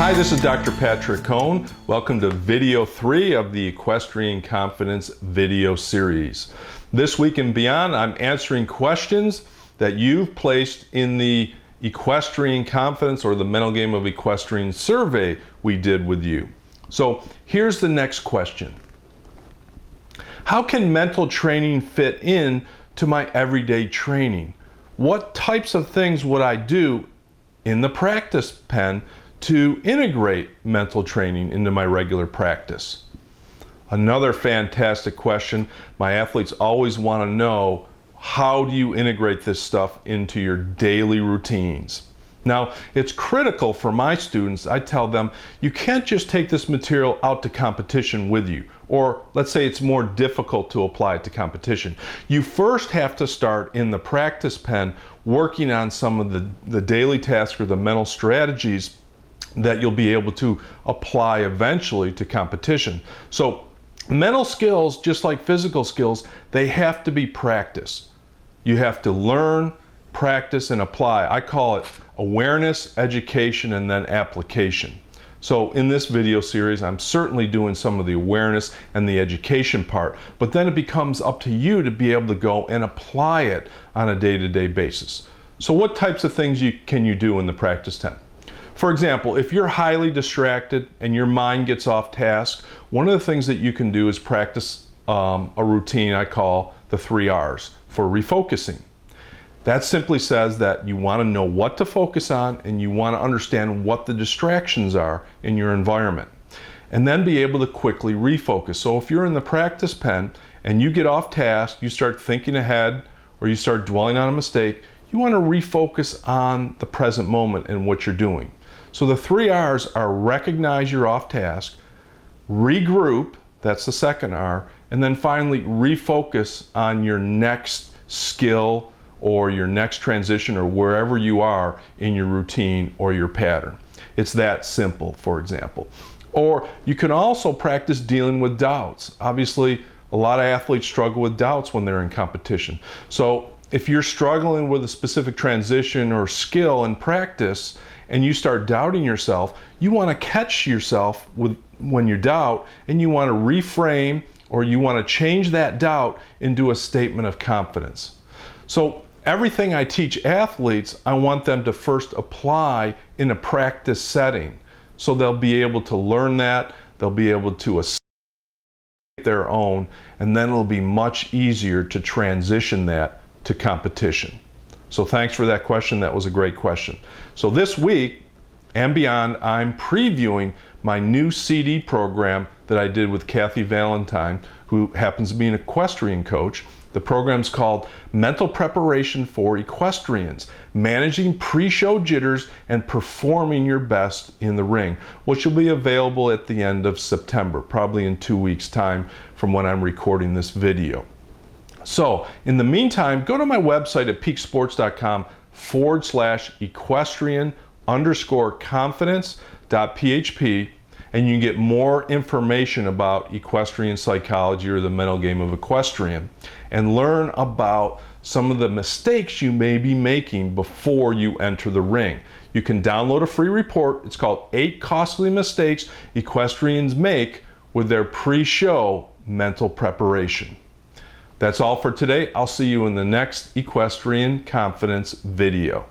Hi, this is Dr. Patrick Cohn. Welcome to video 3 of the Equestrian Confidence video series. This week and beyond, I'm answering questions that you've placed in the Equestrian Confidence or the Mental Game of Equestrian survey we did with you. So here's the next question. How can mental training fit in to my everyday training? What types of things would I do in the practice pen to integrate mental training into my regular practice? Another fantastic question. My athletes always want to know, how do you integrate this stuff into your daily routines? Now, it's critical for my students. I tell them, you can't just take this material out to competition with you, or let's say it's more difficult to apply it to competition. You first have to start in the practice pen working on some of the daily tasks or the mental strategies that you'll be able to apply eventually to competition. So mental skills, just like physical skills, they have to be practiced. You have to learn, practice, and apply. I call it awareness, education, and then application. So in this video series, I'm certainly doing some of the awareness and the education part, but then it becomes up to you to be able to go and apply it on a day-to-day basis. So what types of things can you do in the practice tent? For example, if you're highly distracted and your mind gets off task, one of the things that you can do is practice a routine I call the 3 R's for refocusing. That simply says that you want to know what to focus on and you want to understand what the distractions are in your environment, and then be able to quickly refocus. So if you're in the practice pen and you get off task, you start thinking ahead or you start dwelling on a mistake, you want to refocus on the present moment and what you're doing. So the 3 R's are recognize you're off task, regroup, that's the second R, and then finally refocus on your next skill or your next transition or wherever you are in your routine or your pattern. It's that simple, for example. Or you can also practice dealing with doubts. Obviously, a lot of athletes struggle with doubts when they're in competition. So if you're struggling with a specific transition or skill in practice and you start doubting yourself, you want to catch yourself when you doubt, and you want to reframe or you want to change that doubt into a statement of confidence. So everything I teach athletes, I want them to first apply in a practice setting. So they'll be able to learn that, they'll be able to assess their own, and then it'll be much easier to transition that to competition. So thanks for that question. That was a great question. So this week and beyond, I'm previewing my new CD program that I did with Kathy Valentine, who happens to be an equestrian coach. The program's called Mental Preparation for Equestrians, Managing Pre-Show Jitters and Performing Your Best in the Ring, which will be available at the end of September, probably in 2 weeks' time from when I'm recording this video. So in the meantime, go to my website at peaksports.com/equestrian_confidence.php, and you can get more information about equestrian psychology or the mental game of equestrian, and learn about some of the mistakes you may be making before you enter the ring. You can download a free report. It's called 8 Costly Mistakes Equestrians Make with Their Pre-Show Mental Preparation. That's all for today. I'll see you in the next Equestrian Confidence video.